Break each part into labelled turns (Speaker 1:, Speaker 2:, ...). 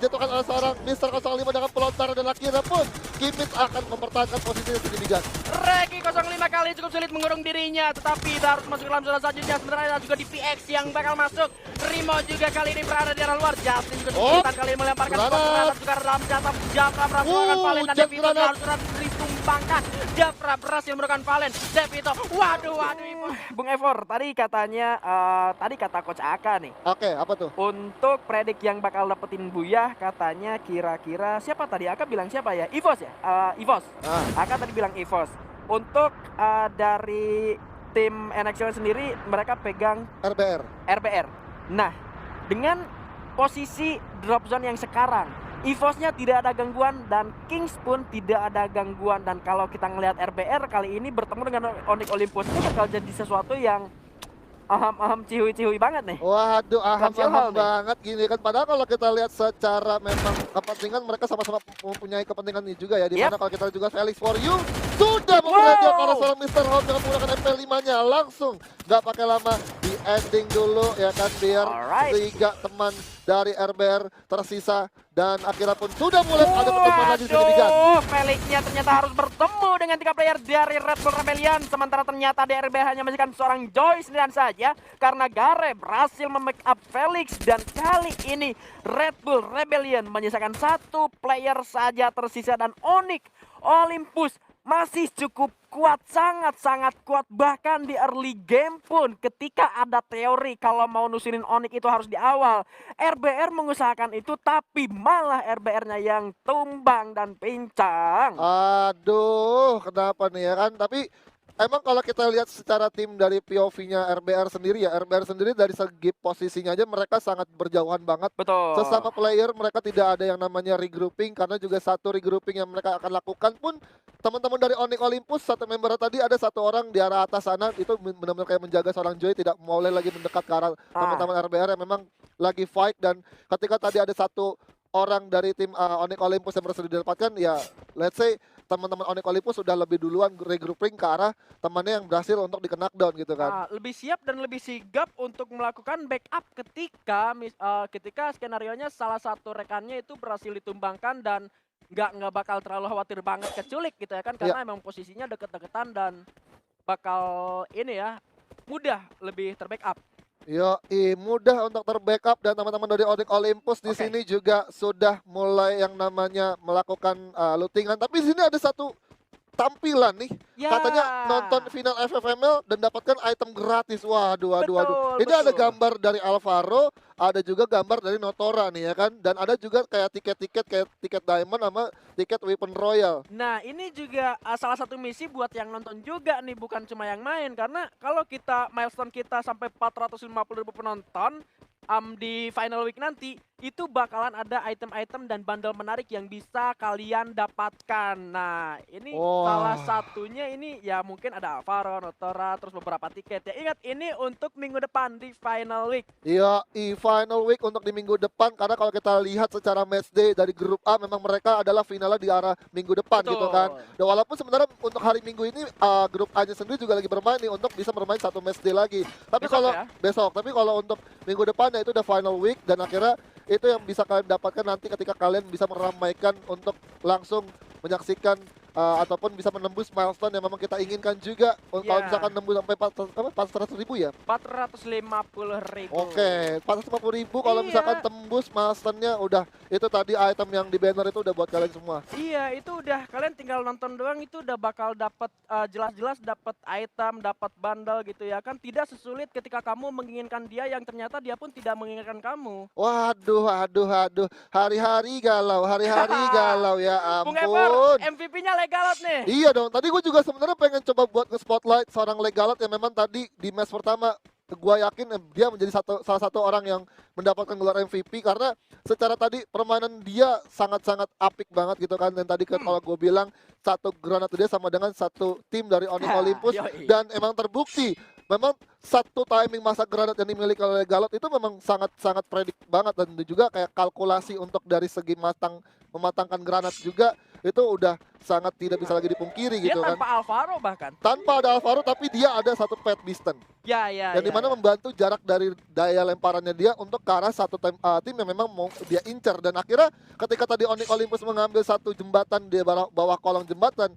Speaker 1: dijatuhkan oleh seorang Mister 05 dengan pelontaran dan akhirnya pun Kimit akan mempertahankan posisinya sendiri Gan.
Speaker 2: Reki 05 kali cukup sulit mengurung dirinya, tetapi harus masuk ke dalam zona selanjutnya. Sementara ada juga di PX yang bakal masuk. Rimo juga kali ini berada di arah luar. Justin juga kesulitan kali ini melemparkan granat juga dalam jatah. Japra berhasil melakukan Valen dan Devito harus ditumbangkan. Japra berhasil melakukan Valen. Devito, waduh, Bung Evor, tadi katanya, tadi kata Coach Aka nih.
Speaker 1: Oke, apa tuh?
Speaker 2: Untuk predik yang bakal dapetin Buyah, katanya kira-kira siapa tadi? Aka bilang siapa ya? EVOS ya? EVOS. Aka tadi bilang EVOS. Untuk dari tim NXL sendiri, mereka pegang RBR. Nah, dengan posisi drop zone yang sekarang, EVOS-nya tidak ada gangguan dan Kings pun tidak ada gangguan. Dan kalau kita ngelihat RBR kali ini bertemu dengan Onyx Olympus, ini bakal jadi sesuatu yang aham cihui banget nih.
Speaker 1: Waduh, aham banget gini kan. Padahal kalau kita lihat secara memang kepentingan, mereka sama-sama mempunyai kepentingan ini juga ya. Dimana kalau kita juga Felix for you sudah memperhatikan para seorang Mr. Home dengan menggunakan MP5-nya langsung. Nggak pakai lama, di ending dulu ya kan, biar tiga teman dari RBR tersisa. Dan akhirnya pun sudah mulai ada pertemuan lagi di sini.
Speaker 2: Felix-nya ternyata harus bertemu dengan 3 player dari Red Bull Rebellion. Sementara ternyata DRB hanya menyisakan seorang Joyce dan saja. Karena Gare berhasil membackup Felix. Dan kali ini Red Bull Rebellion menyisakan 1 player saja tersisa. Dan Onyx Olympus masih cukup kuat, sangat-sangat kuat. Bahkan di early game pun ketika ada teori kalau mau nusilin Onyx itu harus di awal, RBR mengusahakan itu, tapi malah RBR-nya yang tumbang dan pincang.
Speaker 1: Aduh, kenapa nih ya kan? Tapi emang kalau kita lihat secara tim dari POV-nya RBR sendiri ya, RBR sendiri dari segi posisinya aja mereka sangat berjauhan banget.
Speaker 2: Betul.
Speaker 1: Sesama player mereka tidak ada yang namanya regrouping, karena juga satu regrouping yang mereka akan lakukan pun teman-teman dari Onyx Olympus, satu member tadi ada 1 orang di arah atas sana, itu benar-benar kayak menjaga seorang Joy, tidak boleh lagi mendekat ke arah teman-teman RBR yang memang lagi fight. Dan ketika tadi ada 1 orang dari tim Onyx Olympus yang berhasil didapatkan, ya let's say teman-teman Onyx Olympus sudah lebih duluan regrouping ke arah temannya yang berhasil untuk di knockdown gitu kan.
Speaker 2: Lebih siap dan lebih sigap untuk melakukan backup ketika skenarionya salah satu rekannya itu berhasil ditumbangkan dan nggak bakal terlalu khawatir banget keculik gitu ya kan, karena emang posisinya deket-deketan dan bakal ini ya mudah lebih terbackup.
Speaker 1: Mudah untuk terbackup. Dan teman-teman dari Onyx Olympus di sini juga sudah mulai yang namanya melakukan lootingan. Tapi di sini ada satu tampilan nih, katanya nonton final FFML dan dapatkan item gratis. Waduh. Ini ada gambar dari Alvaro, ada juga gambar dari Notora nih ya kan, dan ada juga kayak tiket-tiket kayak tiket Diamond sama tiket Weapon Royal.
Speaker 2: Nah ini juga salah satu misi buat yang nonton juga nih, bukan cuma yang main, karena kalau kita milestone kita sampai 450.000 penonton di final week nanti, itu bakalan ada item-item dan bundle menarik yang bisa kalian dapatkan. Nah ini salah satunya ini ya mungkin ada Alvaro, Notora, terus beberapa tiket ya. Ingat ini untuk minggu depan di final week.
Speaker 1: Final week untuk di minggu depan, karena kalau kita lihat secara match day dari grup A memang mereka adalah finalnya di arah minggu depan. Betul. Gitu kan. Dan walaupun sebenarnya untuk hari Minggu ini grup A-nya sendiri juga lagi bermain nih untuk bisa bermain 1 match day lagi. Tapi tapi kalau untuk minggu depan itu udah final week, dan akhirnya itu yang bisa kalian dapatkan nanti ketika kalian bisa meramaikan untuk langsung menyaksikan ataupun bisa menembus milestone yang memang kita inginkan juga. Kalau misalkan nembus sampai 400.000 ya?
Speaker 2: 450.000.
Speaker 1: Oke, 450.000 kalau misalkan tembus milestone-nya, udah itu tadi item yang di banner itu udah buat kalian semua.
Speaker 2: Iya, itu udah kalian tinggal nonton doang, itu udah bakal dapat jelas-jelas dapat item, dapat bundle gitu ya kan. Tidak sesulit ketika kamu menginginkan dia yang ternyata dia pun tidak menginginkan kamu.
Speaker 1: Waduh. Hari-hari galau ya ampun.
Speaker 2: Bung Ever, MVP-nya Legalot nih.
Speaker 1: Iya dong, tadi gue juga sebenarnya pengen coba buat nge-spotlight seorang Legalot yang memang tadi di match pertama gue yakin dia menjadi salah satu orang yang mendapatkan gelar MVP, karena secara tadi permainan dia sangat-sangat apik banget gitu kan. Dan tadi kalau gue bilang 1 granat dia sama dengan 1 tim dari Onyx Olympus, dan emang terbukti memang 1 timing masa granat yang dimiliki oleh Legalot itu memang sangat-sangat predik banget, dan juga kayak kalkulasi untuk dari segi matang mematangkan granat juga, itu udah sangat tidak bisa lagi dipungkiri
Speaker 2: Dia
Speaker 1: gitu kan.
Speaker 2: tanpa Alvaro bahkan.
Speaker 1: Tanpa ada Alvaro tapi dia ada satu Pat Beeston.
Speaker 2: Ya, ya,
Speaker 1: Dan dimana membantu jarak dari daya lemparannya dia untuk ke arah satu tim yang memang mau dia incer. Dan akhirnya ketika tadi Onyx Olympus mengambil satu jembatan di bawah kolong jembatan,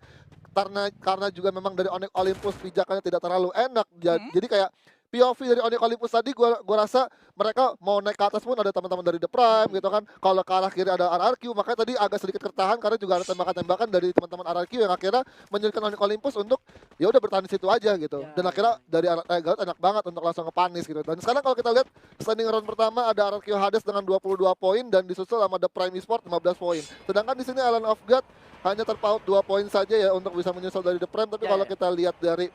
Speaker 1: karena juga memang dari Onyx Olympus pijakannya tidak terlalu enak. Jadi kayak POV dari Onyx Olympus tadi gua rasa mereka mau naik ke atas pun ada teman-teman dari The Prime gitu kan. Kalau ke arah kiri ada RRQ, makanya tadi agak sedikit tertahan karena juga ada tembakan-tembakan dari teman-teman RRQ yang akhirnya menyulitkan Onyx Olympus untuk ya udah bertahan di situ aja gitu.
Speaker 2: Ya.
Speaker 1: Dan akhirnya dari Garut enak banget untuk langsung ngepanis gitu. Dan sekarang kalau kita lihat standing round pertama ada RRQ Hades dengan 22 poin dan disusul sama The Prime Esport 15 poin. Sedangkan di sini Island of God hanya terpaut 2 poin saja ya untuk bisa menyusul dari The Prime. Tapi kalau kita lihat dari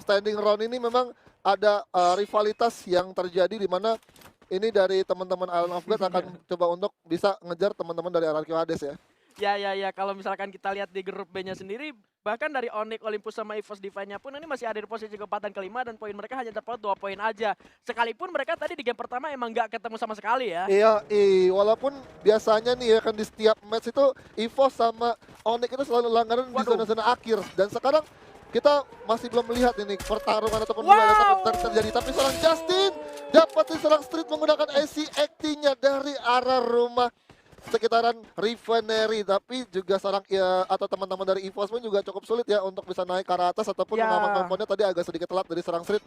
Speaker 1: standing round ini memang ada rivalitas yang terjadi di mana ini dari teman-teman Island of God akan coba untuk bisa ngejar teman-teman dari RRQ Hades ya.
Speaker 2: Ya, kalau misalkan kita lihat di grup B-nya sendiri, bahkan dari Onyx Olympus sama EVOS Divine-nya pun ini masih ada di posisi keempat dan kelima dan poin mereka hanya terpaut 2 poin aja. Sekalipun mereka tadi di game pertama emang nggak ketemu sama sekali ya.
Speaker 1: Iya, walaupun biasanya nih ya kan di setiap match itu EVOS sama Onyx itu selalu langganan di zona-zona akhir. Dan sekarang kita masih belum melihat ini pertarungan ataupun duel terjadi. Tapi seorang Justin dapatin seorang Street menggunakan AC acting-nya dari arah rumah sekitaran Refinery. Tapi juga seorang atau teman-teman dari EVOS pun juga cukup sulit ya untuk bisa naik ke arah atas ataupun mengamankan poinnya. Tadi agak sedikit telat dari seorang Street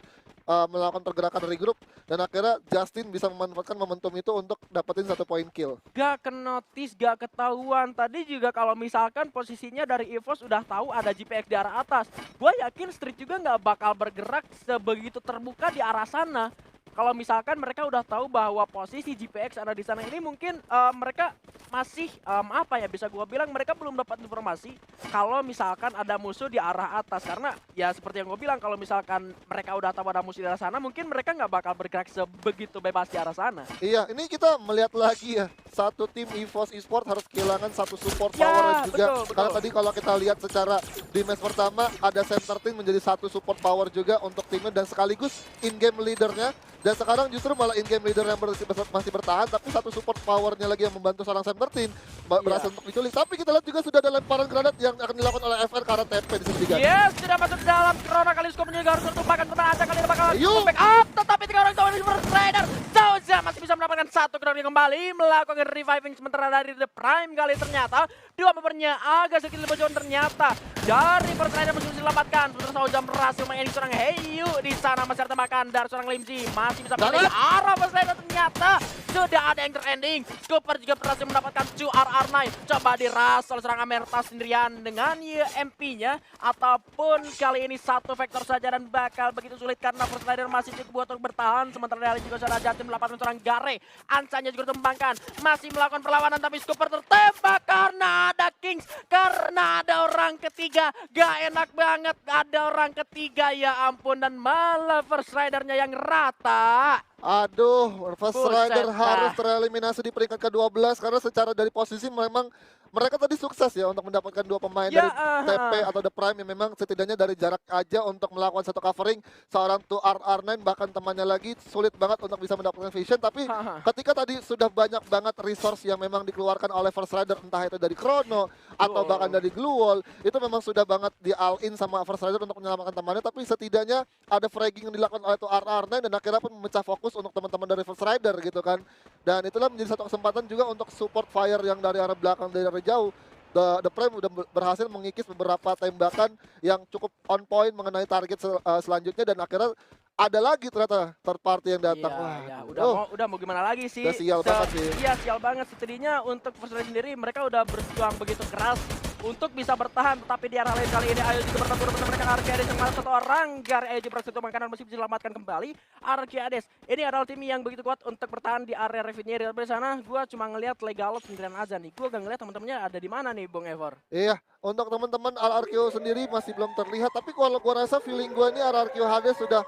Speaker 1: melakukan pergerakan dari grup. Dan akhirnya Justin bisa memanfaatkan momentum itu untuk dapetin 1 poin kill.
Speaker 2: Gak kenotis, gak ketahuan. Tadi juga kalau misalkan posisinya dari EVOS udah tahu ada GPX di arah atas, gue yakin Street juga nggak bakal bergerak sebegitu terbuka di arah sana. Kalau misalkan mereka udah tahu bahwa posisi GPX ada di sana, ini mungkin mereka masih apa ya, bisa gua bilang mereka belum dapat informasi kalau misalkan ada musuh di arah atas. Karena ya seperti yang gue bilang, kalau misalkan mereka udah tahu ada musuh di arah sana, mungkin mereka nggak bakal bergerak sebegitu bebas di arah sana.
Speaker 1: Iya, ini kita melihat lagi ya, satu tim EVOS Esport harus kehilangan satu support power juga.
Speaker 2: Betul.
Speaker 1: Karena tadi kalau kita lihat secara di match pertama ada center team menjadi satu support power juga untuk timnya dan sekaligus in-game leadernya. Dan sekarang justru malah in-game leader yang masih bertahan, tapi satu support powernya lagi yang membantu seorang center team berhasil untuk diculik. Tapi kita lihat juga sudah ada lemparan granat yang akan dilakukan oleh FR karena TP di sini juga.
Speaker 2: Yes, sudah masuk dalam Corona kali skopnya harus tertumpahkan benar aja kali ini bakal back up, tetapi 3 orang tahu ini First Rider. Souza masih bisa mendapatkan 1 ground yang kembali melakukan reviving sementara dari The Prime kali ternyata 2 membernya agak sedikit lebih jauh ternyata dari First Rider masih bisa diselamatkan. Sementara Souza berhasil mengending seorang Heyu di sana masih ada tembakan dari seorang Limzi masih bisa mengending arah First Rider ternyata sudah ada yang terending. Scooper juga berhasil mendapatkan 2 RR9. Coba diras oleh seorang Amerta sendirian dengan MP-nya ataupun kali ini 1 vektor saja dan bakal begitu sulit karena First Rider masih cukup buat untuk bertahan. Sementara dari juga sudah Jatim mendapatkan seorang Gare. Ansanya juga dikembangkan, masih melakukan perlawanan tapi Scooper tertembak karena ada Kings, karena ada orang ketiga. Gak enak banget ada orang ketiga, ya ampun, dan malah First Rider-nya yang rata.
Speaker 1: Aduh, First Rider harus tereliminasi di peringkat ke-12 karena secara dari posisi memang mereka tadi sukses ya untuk mendapatkan 2 pemain dari TP atau The Prime yang memang setidaknya dari jarak aja untuk melakukan satu covering. Seorang 2RR9 bahkan temannya lagi sulit banget untuk bisa mendapatkan vision. Tapi ketika tadi sudah banyak banget resource yang memang dikeluarkan oleh First Rider, entah itu dari Chrono atau bahkan dari Glue Wall, itu memang sudah banget di all in sama First Rider untuk menyelamatkan temannya. Tapi setidaknya ada fragging yang dilakukan oleh 2RR9 dan akhirnya pun memecah fokus untuk teman-teman dari First Rider gitu kan. Dan itulah menjadi satu kesempatan juga untuk support fire yang dari arah belakang dari jauh. The Prime udah berhasil mengikis beberapa tembakan yang cukup on point mengenai target selanjutnya dan akhirnya ada lagi ternyata third party yang datang.
Speaker 2: Udah mau gimana lagi sih?
Speaker 1: Udah sial banget sih.
Speaker 2: Iya, sial banget. Setidaknya untuk First Rider sendiri mereka udah berjuang begitu keras untuk bisa bertahan, tetapi di arah lain kali ini Ayo juga bertemu dengan mereka Arcades yang malah 1 orang. Gare Ayo juga berhasil makanan masih bisa diselamatkan kembali Arcades. Ini adalah tim yang begitu kuat untuk bertahan di area Refinery. Dari sana gua cuma ngelihat Legalot sendirian aja nih. Gua gak ngelihat teman-temannya ada di mana nih, Bung Evor.
Speaker 1: Iya, untuk teman-teman RRQ sendiri masih belum terlihat, tapi kalau gua rasa feeling gua nih RRQ Hades sudah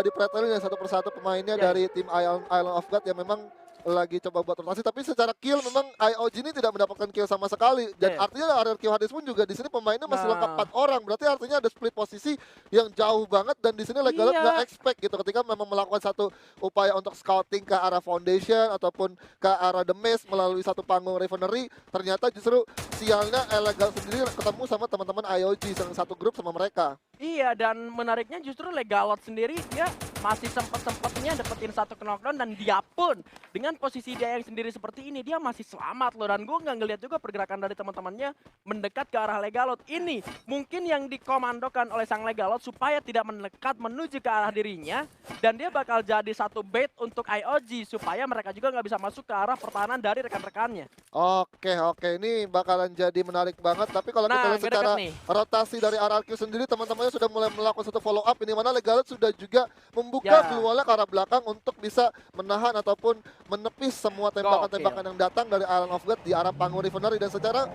Speaker 1: dipretelin ya satu persatu pemainnya dari tim Island of God yang memang lagi coba buat rotasi, tapi secara kill memang IOG ini tidak mendapatkan kill sama sekali. Dan
Speaker 2: Iya.
Speaker 1: artinya RRQ Hades pun juga di sini pemainnya masih lengkap
Speaker 2: Nah.
Speaker 1: 4 orang. Berarti artinya ada split posisi yang jauh banget dan di sini Legalot
Speaker 2: Iya.
Speaker 1: nggak expect gitu ketika memang melakukan satu upaya untuk scouting ke arah Foundation ataupun ke arah The Maze melalui satu panggung Refinery, ternyata justru sialnya Legalot sendiri ketemu sama teman-teman IOG satu grup sama mereka.
Speaker 2: Iya, dan menariknya justru Legalot sendiri dia masih sempet-sempetnya dapetin satu knockdown dan dia pun dengan posisi dia yang sendiri seperti ini dia masih selamat loh, dan gue nggak ngeliat juga pergerakan dari teman-temannya mendekat ke arah Legalot. Ini mungkin yang dikomandokan oleh sang Legalot supaya tidak mendekat menuju ke arah dirinya, dan dia bakal jadi satu bait untuk IOG supaya mereka juga nggak bisa masuk ke arah pertahanan dari rekan-rekannya.
Speaker 1: Oke, ini bakalan jadi menarik banget. Tapi kalau kita
Speaker 2: Nah,
Speaker 1: lihat secara
Speaker 2: ngedeket nih.
Speaker 1: rotasi dari RRQ sendiri, teman-temannya sudah mulai melakukan satu follow up. Ini mana Legalot sudah juga membuka
Speaker 2: Ya.
Speaker 1: glualnya ke arah belakang untuk bisa menahan ataupun menepis semua tembakan-tembakan yang datang dari Island of God di arah panggung Refinery. Dan secara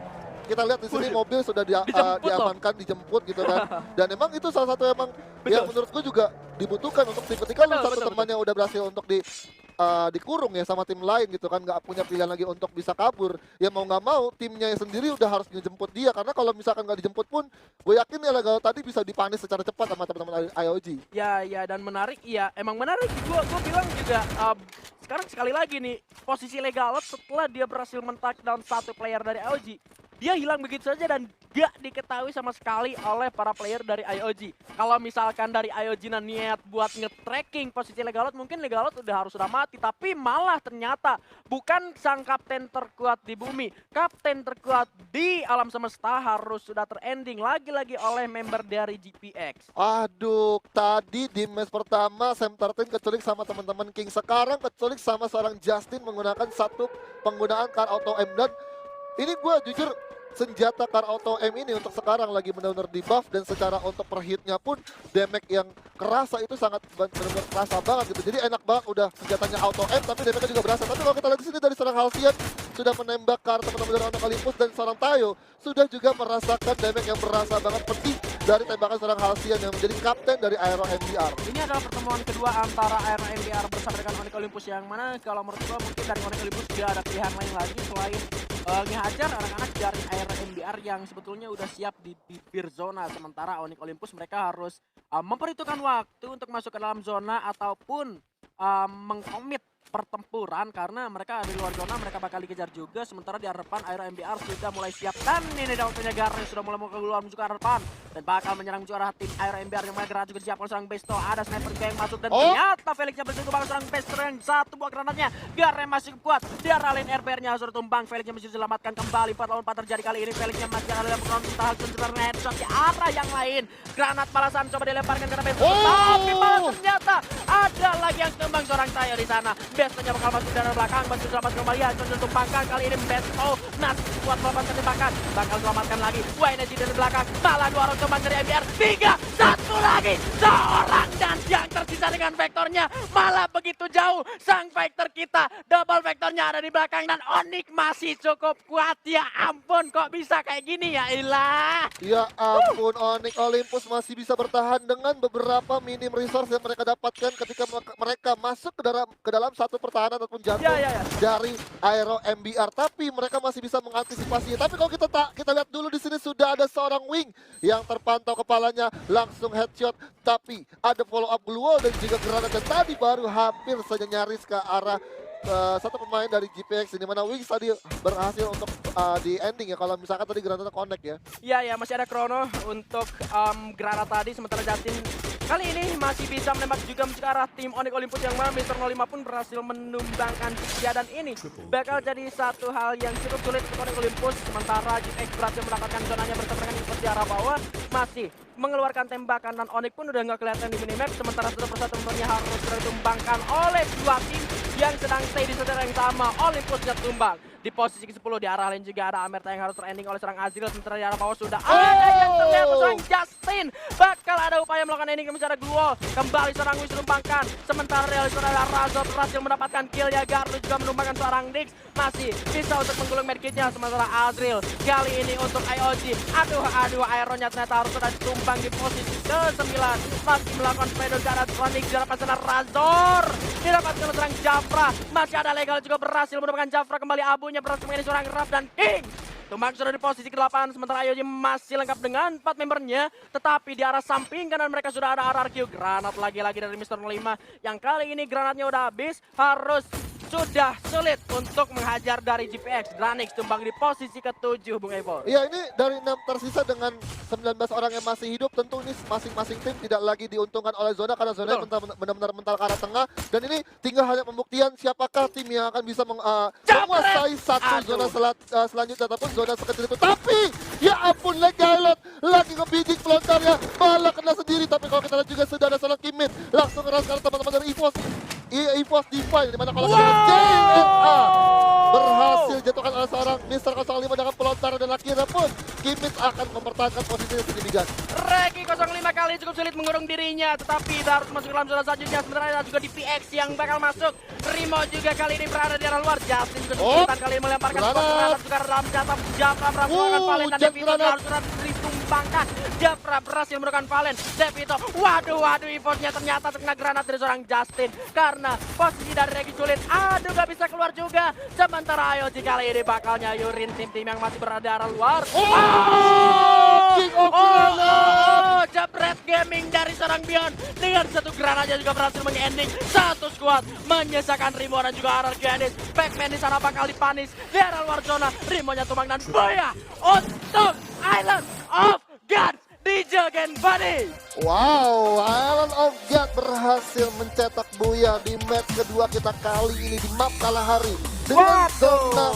Speaker 1: kita lihat di sini mobil sudah
Speaker 2: Dijemput loh.
Speaker 1: diamankan, dijemput gitu kan. Dan emang itu salah satu emang yang menurutku juga dibutuhkan untuk tim ketika lu
Speaker 2: Betul,
Speaker 1: satu
Speaker 2: betul,
Speaker 1: teman yang udah berhasil untuk dikurung ya sama tim lain gitu kan, nggak punya pilihan lagi untuk bisa kabur, ya mau nggak mau timnya sendiri udah harus ngejemput dia, karena kalau misalkan nggak dijemput pun gue yakin ya Legalot tadi bisa dipanis secara cepat sama teman-teman IOG.
Speaker 2: Ya, dan menarik, iya emang menarik. Gue bilang juga sekarang sekali lagi nih posisi Legalot setelah dia berhasil men-touchdown satu player dari IOG, dia hilang begitu saja dan gak diketahui sama sekali oleh para player dari IOG. Kalau misalkan dari IOG niat buat nge-tracking posisi Legalot, mungkin Legalot sudah mati, tapi malah ternyata bukan sang kapten terkuat di bumi, kapten terkuat di alam semesta harus sudah terending lagi-lagi oleh member dari GPX.
Speaker 1: Aduh, tadi di match pertama Sam 13 keculik sama teman-teman King, sekarang keculik sama seorang Justin menggunakan satu penggunaan car auto M, dan ini gue jujur senjata car auto M ini untuk sekarang lagi benar-benar di buff, dan secara untuk per hitnya pun damage yang kerasa itu sangat benar-benar kerasa banget gitu. Jadi enak banget udah senjatanya auto M tapi damage-nya juga berasa. Tapi kalau kita lihat di sini dari seorang Halcyon sudah menembak car teman-teman dari Onyx Olympus, dan seorang Tayo sudah juga merasakan damage yang berasa banget pedih dari tembakan seorang Halcyon yang menjadi kapten dari Aero MDR.
Speaker 2: Ini adalah pertemuan kedua antara Aero MDR bersama dengan Onyx Olympus, yang mana kalau menurut gue mungkin dari Onyx Olympus juga ada pilihan lain lagi selain ngehajar anak-anak dari Aero MDR yang sebetulnya udah siap di bibir zona. Sementara Onyx Olympus mereka harus memperhitungkan waktu untuk masuk ke dalam zona ataupun mengkomit pertempuran, karena mereka di luar zona mereka bakal dikejar juga. Sementara di arah depan Aero MDR sudah mulai siap, dan ini waktunya Garne sudah mulai keluar menuju ke arah depan dan bakal menyerang menuju arah tim Aero MDR yang mana juga disiapkan seorang Besto. Ada sniper juga yang masuk dan ternyata Felixnya bersentuh bakal seorang Besto yang satu buah granatnya. Garne masih kuat di arah lane RPR-nya sudah tumbang. Felixnya masih diselamatkan kembali. 4 lawan 4 terjadi kali ini. Felixnya masih ada dalam penonton sebenarnya headshot di arah yang lain. Granat balasan coba dilemparkan ke Besto, tapi malah ternyata ada lagi yang tumbang seorang Tayo di sana. Bestonya bakal masuk dari belakang, masih selamat kembali. Hancur tumbangkan kali ini Besto. Nas kuat melakukan tembakan, bakal selamatkan lagi. Wayne dari belakang, malah 2 orang tumbang dari MDR. 3-1 lagi. Seorang dan yang tersisa dengan vektornya malah begitu jauh. Sang vektor kita, double vektornya ada di belakang, dan Onyx masih cukup kuat. Ya ampun, kok bisa kayak gini ya ilah.
Speaker 1: Ya ampun, Onyx Olympus masih bisa bertahan dengan beberapa minim resource yang mereka dapatkan ketika mereka masuk ke dalam satu pertahanan ataupun jantung dari Aero MBR. Tapi mereka masih bisa mengantisipasinya. Tapi kalau kita lihat dulu di sini sudah ada seorang wing yang terpantau kepalanya langsung headshot. Tapi ada follow up blue wall dan juga granat, dan tadi baru hampir saja nyaris ke arah satu pemain dari GPX, di mana Wings tadi berhasil untuk di ending ya, kalau misalkan tadi granatnya connect ya.
Speaker 2: Iya, masih ada Chrono untuk granat tadi, sementara Justin kali ini masih bisa menembak juga ke arah tim Onyx Olympus, yang mana Mr. 05 pun berhasil menumbangkan dia, dan ini bakal jadi satu hal yang cukup sulit untuk Onyx Olympus. Sementara GPX berhasil mendapatkan zonanya bersama dengan Impus di arah bawah, masih mengeluarkan tembakan, dan Onyx pun udah nggak kelihatan di minimap. Sementara satu persatu temannya harus ditumbangkan oleh dua tim yang sedang stay di saudara yang sama. Olympusnya tumbang di posisi ke-10. Di arah lain juga ada Amerta yang harus terending oleh serang Azril. Sementara di arah bawah sudah ada yang terlihat serang Justin. Bakal ada upaya melakukan ending secara Gluo. Kembali serang Wis menumbangkan. Sementara realis adalah Razor berhasil mendapatkan kill ya. Garlu juga menumbangkan seorang Dix. Masih bisa untuk menggulung medkitnya. Sementara Azril kali ini untuk IOG. Aduh, Aeronya ternyata harus sudah ditumbang di posisi ke-9. Masih melakukan pedal ke arah Sonic. Didapatkan serang Razor. Didapatkan serang Java. Jafra. Masih ada Legal juga berhasil menemukan Jafra kembali, abunya berhasil menjadi seorang Raf dan King. Tumbang sudah di posisi ke-8, sementara IOG masih lengkap dengan 4 membernya. Tetapi di arah samping kanan mereka sudah ada RRQ. Granat lagi-lagi dari Mr. 05. Yang kali ini granatnya udah habis, harus sudah sulit untuk menghajar dari GPX. Dranix tumbang di posisi ke-7, Bung Evo.
Speaker 1: Iya, ini dari 6 tersisa dengan 19 orang yang masih hidup, tentu ini masing-masing tim tidak lagi diuntungkan oleh zona karena zona benar-benar mental ke arah tengah. Dan ini tinggal hanya pembuktian siapakah tim yang akan bisa menguasai satu zona selanjutnya ataupun zona sekecil itu. Tapi ya ampun, Legailot lagi ngebidik pelontarnya, malah kena sendiri. Tapi kalau kita lihat juga sudah ada seorang Kimit langsung ngeras karena teman-teman dari EVOS Divine, dimana kalau kita lihat JNA berhasil jatuhkan oleh seorang Mr. 05 dengan pelontaran, dan akhirnya pun Kimit akan mempertahankan posisinya signifikan.
Speaker 2: Regi 05 kali cukup sulit mengurung dirinya, tetapi harus masuk ke dalam zona selanjutnya. Sementara ada juga di PX yang bakal masuk. Rimo juga kali ini berada di arah luar. Justin juga kesulitan kali ini melemparkan granat juga dalam jatah. Jafra berhasil melakukan Valen dan Devito harus ditumbangkan. Jafra berhasil melakukan Valen. Devito, waduh EVOS-nya ternyata terkena granat dari seorang Justin. Karena posisi dari Regi sulit, aduh gak bisa keluar juga. Sementara IOG kali ini bakal nyayurin tim-tim yang masih berada di arah luar. Jabret Gaming dari seorang Bion dengan satu granatnya juga berhasil meng-ending satu squad, menyisakan Rimo dan juga RRQ Enis. Backman di sana bakal dipanis di arah luar zona. Rimonya tumbang dan boya untuk Island of God di Jogen Buddy.
Speaker 1: Wow, Island of God berhasil mencetak buya di match kedua kita kali ini di map Kalahari dengan zona